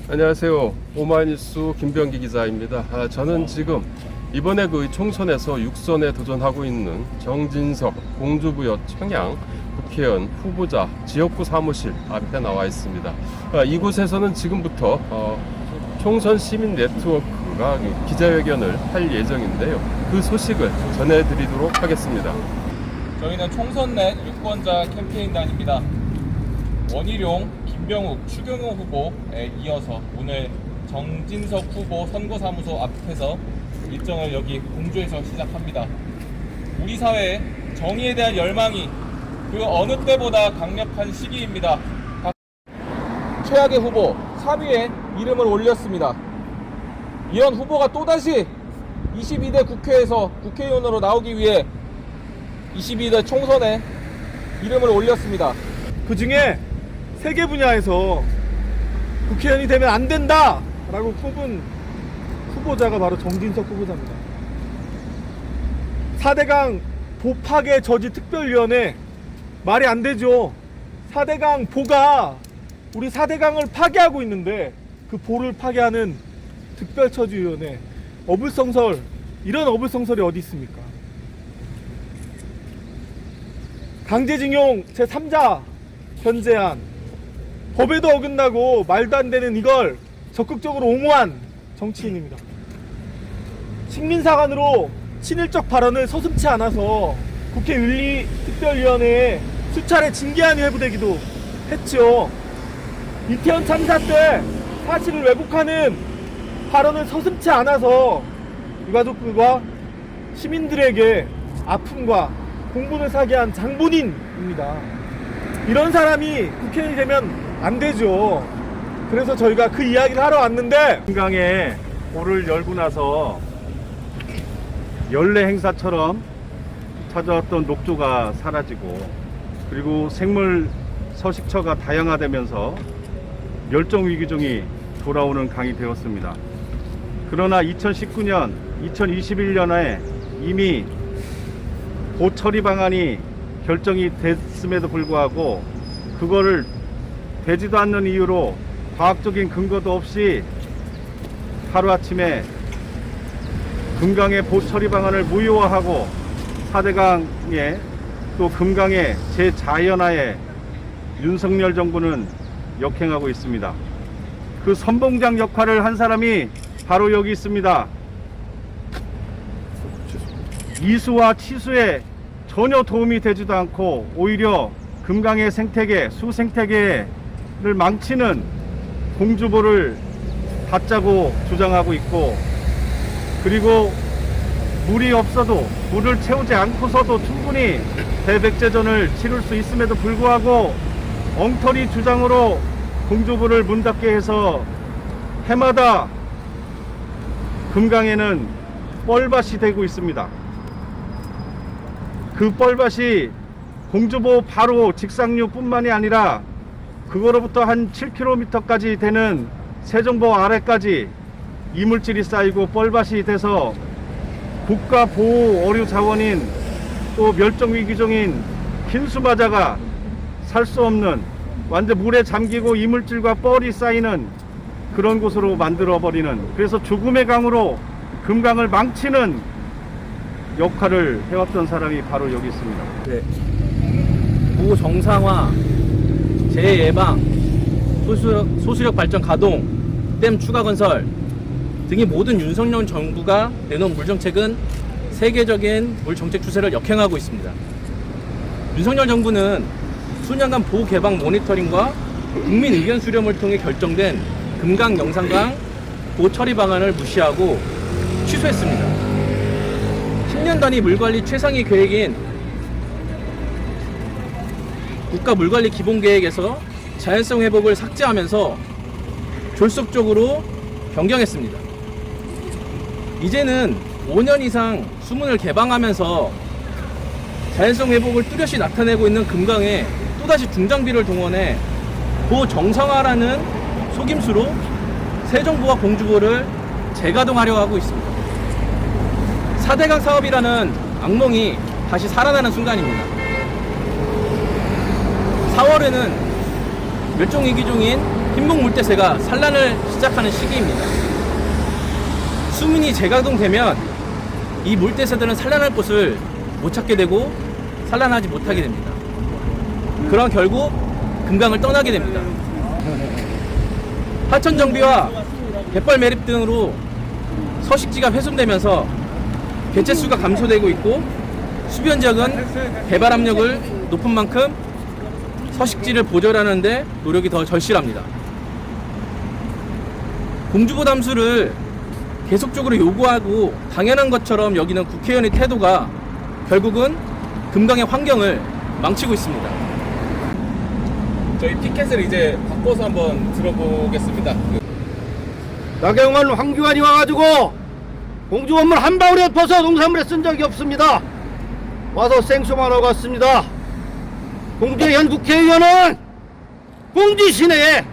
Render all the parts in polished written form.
안녕하세요. 오마이뉴스 김병기 기자입니다. 저는 지금 이번에 그 총선에서 6선에 도전하고 있는 정진석 공주부여 청양 국회의원 후보자 지역구 사무실 앞에 나와 있습니다. 이곳에서는 지금부터 총선 시민 네트워크가 기자회견을 할 예정인데요. 그 소식을 전해드리도록 하겠습니다. 저희는 총선 내 유권자 캠페인단입니다. 원희룡, 김병욱, 추경호 후보에 이어서 오늘 정진석 후보 선거사무소 앞에서 일정을 여기 공주에서 시작합니다. 우리 사회에 정의에 대한 열망이 그 어느 때보다 강력한 시기입니다. 최악의 후보 3위에 이름을 올렸습니다. 이런 후보가 또다시 22대 국회에서 국회의원으로 나오기 위해 22대 총선에 이름을 올렸습니다. 그 중에 세 개 분야에서 국회의원이 되면 안 된다! 라고 꼽은 후보자가 바로 정진석 후보자입니다. 4대강 보파괴 저지 특별위원회 말이 안 되죠. 4대강 보가 우리 4대강을 파괴하고 있는데 그 보를 파괴하는 특별처지위원회 어불성설, 이런 어불성설이 어디 있습니까? 강제징용 제3자 현재안 법에도 어긋나고 말도 안 되는 이걸 적극적으로 옹호한 정치인입니다. 식민사관으로 친일적 발언을 서슴지 않아서 국회 윤리특별위원회에 수차례 징계안이 회부되기도 했죠. 이태원 참사 때 사실을 왜곡하는 발언을 서슴지 않아서 유가족들과 시민들에게 아픔과 공분을 사게 한 장본인입니다. 이런 사람이 국회의원이 되면 안 되죠. 그래서 저희가 그 이야기를 하러 왔는데, 금강에 보를 열고 나서 연례 행사처럼 찾아왔던 녹조가 사라지고, 그리고 생물 서식처가 다양화되면서 멸종위기종이 돌아오는 강이 되었습니다. 그러나 2019년, 2021년에 이미 보 처리 방안이 결정이 됐음에도 불구하고 그거를 되지도 않는 이유로 과학적인 근거도 없이 하루아침에 금강의 보 처리 방안을 무효화하고 4대강에 또 금강의 재자연화에 윤석열 정부는 역행하고 있습니다. 그 선봉장 역할을 한 사람이 바로 여기 있습니다. 이수와 치수에 전혀 도움이 되지도 않고 오히려 금강의 생태계, 수생태계를 망치는 공주보를 갖자고 주장하고 있고, 그리고 물이 없어도, 물을 채우지 않고서도 충분히 대백제전을 치를 수 있음에도 불구하고 엉터리 주장으로 공주보를 문 닫게 해서 해마다 금강에는 뻘밭이 되고 있습니다. 그 뻘밭이 공주보 바로 직상류 뿐만이 아니라 그거로부터 한 7km까지 되는 세종보 아래까지 이물질이 쌓이고 뻘밭이 돼서 국가 보호 어류 자원인 또 멸종위기종인 흰수마자가 살 수 없는, 완전 물에 잠기고 이물질과 뻘이 쌓이는 그런 곳으로 만들어버리는, 그래서 죽음의 강으로 금강을 망치는 역할을 해왔던 사람이 바로 여기 있습니다. 네. 보 정상화, 재예방, 소수력 발전 가동, 댐 추가 건설 등의 모든 윤석열 정부가 내놓은 물정책은 세계적인 물정책 추세를 역행하고 있습니다. 윤석열 정부는 수년간 보호 개방 모니터링과 국민 의견 수렴을 통해 결정된 금강 영산강 보 처리 방안을 무시하고 취소했습니다. 10년 단위 물관리 최상위 계획인 국가 물관리 기본계획에서 자연성 회복을 삭제하면서 졸속적으로 변경했습니다. 이제는 5년 이상 수문을 개방하면서 자연성 회복을 뚜렷이 나타내고 있는 금강에 또다시 중장비를 동원해 보 정상화라는 속임수로 세종보와 공주보를 재가동하려 하고 있습니다. 4대강 사업이라는 악몽이 다시 살아나는 순간입니다. 4월에는 멸종위기종인 흰목 물대새가 산란을 시작하는 시기입니다. 수문이 재가동되면 이 물대새들은 산란할 곳을 못 찾게 되고 산란하지 못하게 됩니다. 그런 결국 금강을 떠나게 됩니다. 하천 정비와 갯벌 매립 등으로 서식지가 훼손되면서 개체수가 감소되고 있고 수변 지역은 개발 압력을 높은 만큼 서식지를 보존하는 데 노력이 더 절실합니다. 공주보 담수를 계속적으로 요구하고 당연한 것처럼 여기는 국회의원의 태도가 결국은 금강의 환경을 망치고 있습니다. 저희 티켓을 이제 바꿔서 한번 들어보겠습니다. 나경원 황교안이 와가지고 공주 건물 한 방울에 벗어 농산물에 쓴 적이 없습니다. 와서 생수만 하고 왔습니다. 공주의 현 국회의원은 공주 시내에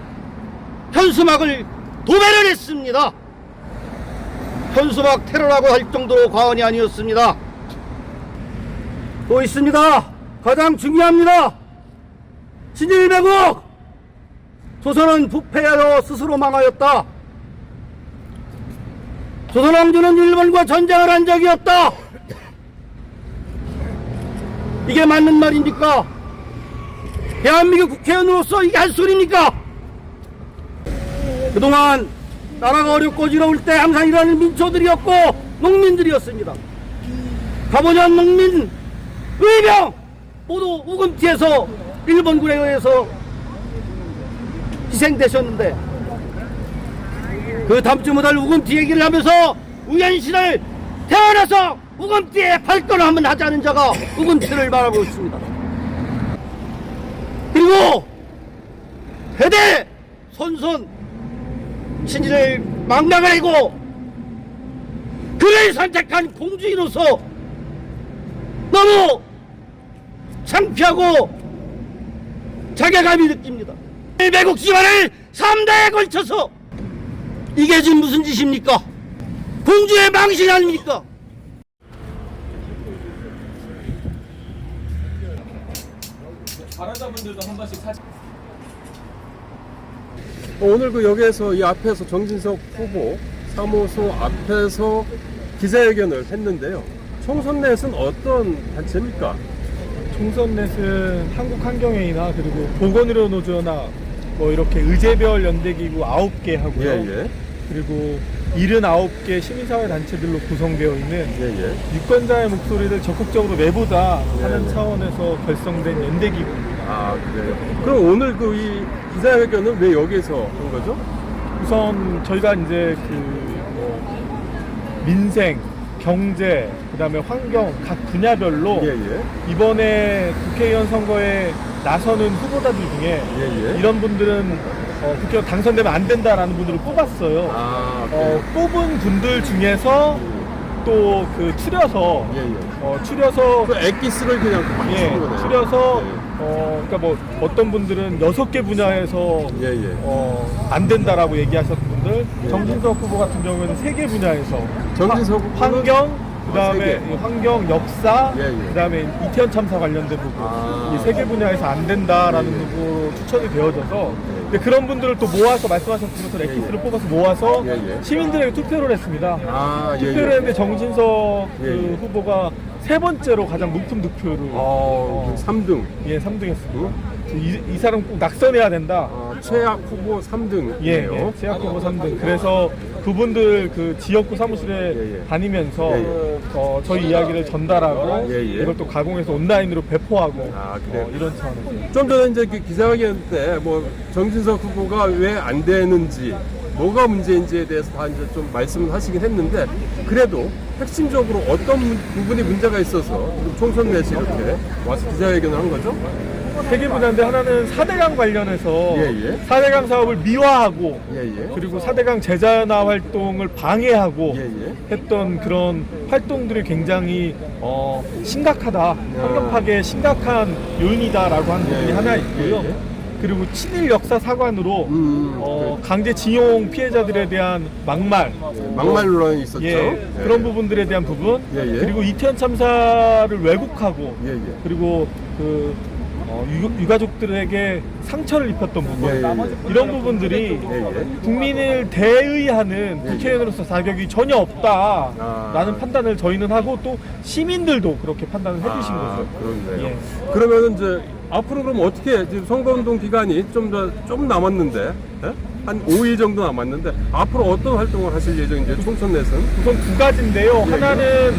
현수막을 도배를 했습니다. 현수막 테러라고 할 정도로 과언이 아니었습니다. 또 있습니다. 가장 중요합니다. 친일매국! 조선은 부패하여 스스로 망하였다. 조선왕조는 일본과 전쟁을 한 적이 없다. 이게 맞는 말입니까? 대한민국 국회의원으로서 이게 한 소리입니까? 그동안 나라가 어렵고 어지러울 때 항상 일하는 민초들이었고 농민들이었습니다. 가보년 농민, 의병 모두 우금티에서 일본군에 의해서 희생되셨는데 그 담지 못할 우금티 얘기를 하면서 우연시를 태어나서 우금티에 발걸음 한번 하지 않은 자가 우금티를 말하고 있습니다. 그리고 대대 손손 친일을 망명하고 그를 선택한 공주인으로서 너무 창피하고 자괴감이 느낍니다. 매국 집안을 3대에 걸쳐서 이게 지금 무슨 짓입니까? 공주의 망신 아닙니까? 발언자분들도 한 번씩 사진. 오늘 그 여기에서 이 앞에서 정진석 후보 사무소 앞에서 기자회견을 했는데요. 총선넷은 어떤 단체입니까? 총선넷은 한국환경회의나 그리고 보건의료노조나 뭐 이렇게 의제별 연대기구 9개 하고요. 예. 그리고 79개 시민사회 단체들로 구성되어 있는 예. 유권자의 목소리를 적극적으로 내보자 하는 네. 차원에서 결성된 연대기구입니다. 아, 그래요. 그럼 오늘 그 이 기자회견은 왜 여기에서 한 거죠? 우선 저희가 이제 민생, 경제, 그다음에 환경 각 분야별로 예. 이번에 국회의원 선거에 나서는 후보자들 중에 예. 이런 분들은 국회의원 당선되면 안 된다라는 분들을 뽑았어요. 아, 그래요. 뽑은 분들 중에서 또 그 추려서 추려서 그 엑기스를 그냥 맞추는 거네요. 추려서 예. 그러니까 뭐 어떤 분들은 6개 분야에서 예. 안 된다라고 얘기하셨던 분들, 예. 정진석 후보 같은 경우에는 3개 분야에서 정진석 후보는 환경, 세 그다음에 개. 환경, 역사, 예. 그다음에 이태원 참사 관련된 부분, 아. 이 3개 분야에서 안 된다라는 예. 후보로 추천이 되어져서 근데 그런 분들을 또 모아서 말씀하셨던 것처럼 엑기스를 뽑아서 모아서 예. 시민들에게 투표를 했습니다. 아, 예. 투표를 했는데 정진석 예. 그 후보가 3번째로 가장 높은 득표를 3등. 3등했습니다. 이 사람 꼭 낙선해야 된다. 최악 후보 3등이에요. 예, 제약 후보 3등. 그래서 그분들 그 지역구 사무실에 예. 다니면서 예. 저희 이야기를 전달하고 예. 이걸 또 가공해서 온라인으로 배포하고 아, 그래요? 이런 차원에서. 좀 전에 이제 그 기자회견 때 뭐 정진석 후보가 왜 안 되는지 뭐가 문제인지에 대해서 다 이제 좀 말씀을 하시긴 했는데 그래도 핵심적으로 어떤 부분이 문제가 있어서 총선 내시 이렇게 와서 기자회견을 한 거죠? 3개 분야인데 하나는 4대강 관련해서 예. 4대강 사업을 미화하고 예. 그리고 4대강 재단화 활동을 방해하고 예. 했던 그런 활동들이 굉장히 심각하다, 환경 파괴에 심각한 요인이다라고 하는 부분이 예. 하나 있고요. 예. 그리고 친일 역사 사관으로 강제징용 피해자들에 대한 막말 막말론이 있었죠. 그런 부분들에 대한 부분 예. 그리고 이태원 참사를 왜곡하고 예. 그리고 유가족들에게 상처를 입혔던 부분, 예, 예, 예. 이런 부분들이 예. 국민을 대의하는 국회의원으로서 자격이 전혀 없다라는 아. 판단을 저희는 하고 또 시민들도 그렇게 판단을 해주신 거죠. 그렇네요. 예. 그러면은 이제 앞으로 그럼 어떻게 지금 선거운동 기간이 좀 남았는데 예? 한 5일 정도 남았는데 앞으로 어떤 활동을 하실 예정인지 총선 내선? 우선 두 가지인데요. 예, 하나는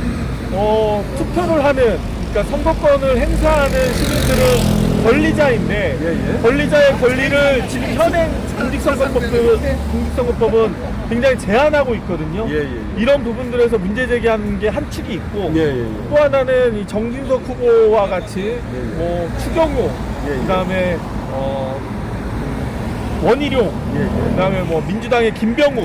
투표를 하는, 그러니까 선거권을 행사하는 시민들은 권리자인데 예, 예. 권리자의 권리를 지금 현행 공직선거법은 굉장히 제한하고 있거든요. 예, 예, 예. 이런 부분들에서 문제 제기하는 게 한 축이 있고 예, 예, 예. 또 하나는 이 정진석 후보와 같이 뭐 추경호, 예, 예. 그다음에 원희룡, 그다음에 뭐 민주당의 김병우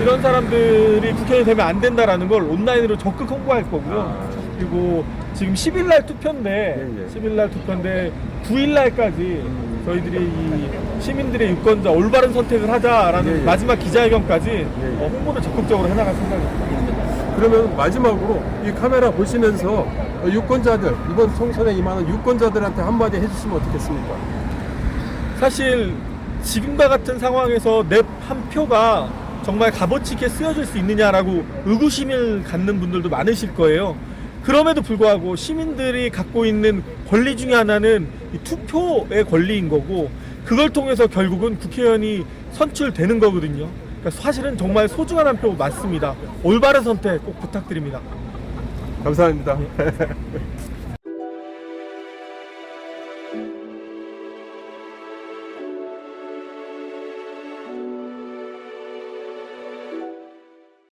이런 사람들이 국회의원이 되면 안 된다라는 걸 온라인으로 적극 홍보할 거고요. 그리고 지금 10일 날 투표인데 10일 날 투표인데 9일 날까지 저희들이 이 시민들의 유권자 올바른 선택을 하자라는 마지막 기자회견까지 홍보를 적극적으로 해나갈 생각입니다. 그러면 마지막으로 이 카메라 보시면서 유권자들 이번 총선에 임하는 유권자들한테 한마디 해주시면 어떻겠습니까? 사실 지금과 같은 상황에서 내 한 표가 정말 값어치 있게 쓰여질 수 있느냐라고 의구심을 갖는 분들도 많으실 거예요. 그럼에도 불구하고 시민들이 갖고 있는 권리 중에 하나는 이 투표의 권리인 거고 그걸 통해서 결국은 국회의원이 선출되는 거거든요. 그러니까 사실은 정말 소중한 한 표 맞습니다. 올바른 선택 꼭 부탁드립니다. 감사합니다.